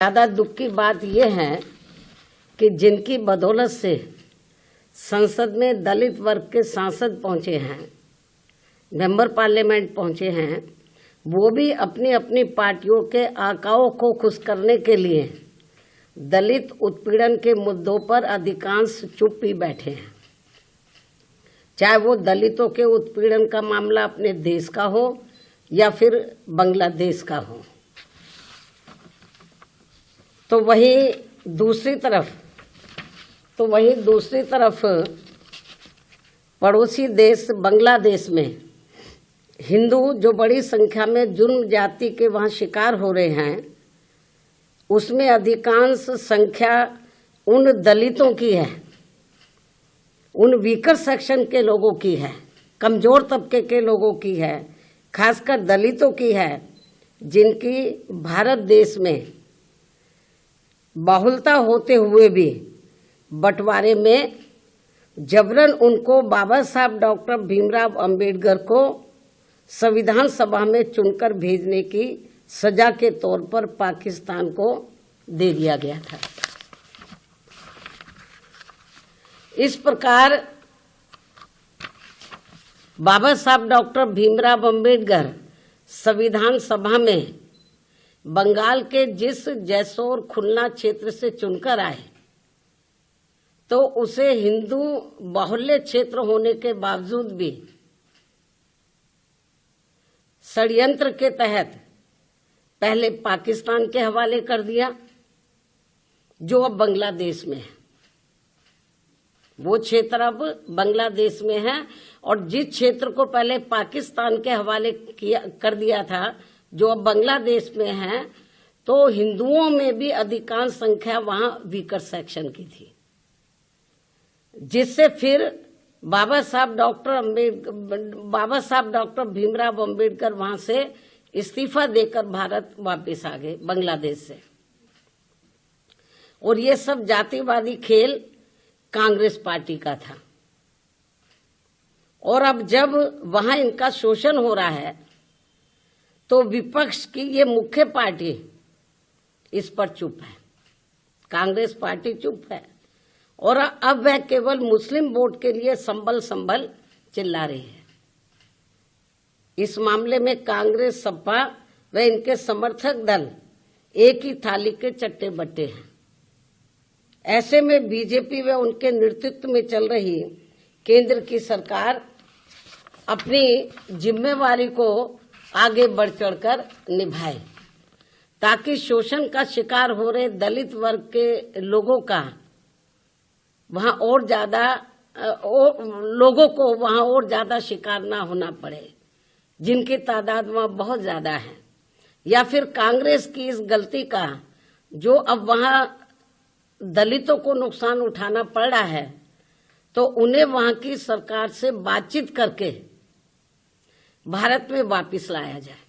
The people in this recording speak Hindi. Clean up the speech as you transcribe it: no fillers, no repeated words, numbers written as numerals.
ज़्यादा दुख की बात यह है कि जिनकी बदौलत से संसद में दलित वर्ग के सांसद पहुंचे हैं, मेंबर पार्लियामेंट पहुंचे हैं, वो भी अपनी अपनी पार्टियों के आकाओं को खुश करने के लिए दलित उत्पीड़न के मुद्दों पर अधिकांश चुप ही बैठे हैं। चाहे वो दलितों के उत्पीड़न का मामला अपने देश का हो या फिर बांग्लादेश का हो। तो वही दूसरी तरफ पड़ोसी देश बांग्लादेश में हिंदू जो बड़ी संख्या में जुर्म जाति के वहाँ शिकार हो रहे हैं, उसमें अधिकांश संख्या उन दलितों की है, उन वीकर सेक्शन के लोगों की है, कमजोर तबके के लोगों की है, खासकर दलितों की है, जिनकी भारत देश में बहुलता होते हुए भी बंटवारे में जबरन उनको बाबा साहब डॉक्टर भीमराव अंबेडकर को संविधान सभा में चुनकर भेजने की सजा के तौर पर पाकिस्तान को दे दिया गया था। इस प्रकार बाबा साहब डॉक्टर भीमराव अंबेडकर संविधान सभा में बंगाल के जिस जैसोर खुलना क्षेत्र से चुनकर आए, तो उसे हिंदू बाहुल्य क्षेत्र होने के बावजूद भी षड्यंत्र के तहत पहले पाकिस्तान के हवाले कर दिया, जो अब बांग्लादेश में है। वो क्षेत्र अब बांग्लादेश में है, और जिस क्षेत्र को पहले पाकिस्तान के हवाले कर दिया था, जो अब बांग्लादेश में है, तो हिंदुओं में भी अधिकांश संख्या वहां वीकर सेक्शन की थी, जिससे फिर बाबा साहब डॉक्टर भीमराव अंबेडकर वहां से इस्तीफा देकर भारत वापस आ गए बांग्लादेश से। और ये सब जातिवादी खेल कांग्रेस पार्टी का था। और अब जब वहां इनका शोषण हो रहा है, तो विपक्ष की ये मुख्य पार्टी इस पर चुप है, कांग्रेस पार्टी चुप है। और अब वह केवल मुस्लिम वोट के लिए संभल चिल्ला रही है। इस मामले में कांग्रेस, सपा व इनके समर्थक दल एक ही थाली के चट्टे बट्टे हैं। ऐसे में बीजेपी व उनके नेतृत्व में चल रही केंद्र की सरकार अपनी जिम्मेवारी को आगे बढ़ चढ़कर निभाए, ताकि शोषण का शिकार हो रहे दलित वर्ग के लोगों का वहां और ज्यादा शिकार ना होना पड़े, जिनकी तादाद वहां बहुत ज्यादा है। या फिर कांग्रेस की इस गलती का, जो अब वहां दलितों को नुकसान उठाना पड़ रहा है, तो उन्हें वहां की सरकार से बातचीत करके भारत में वापस लाया जाए।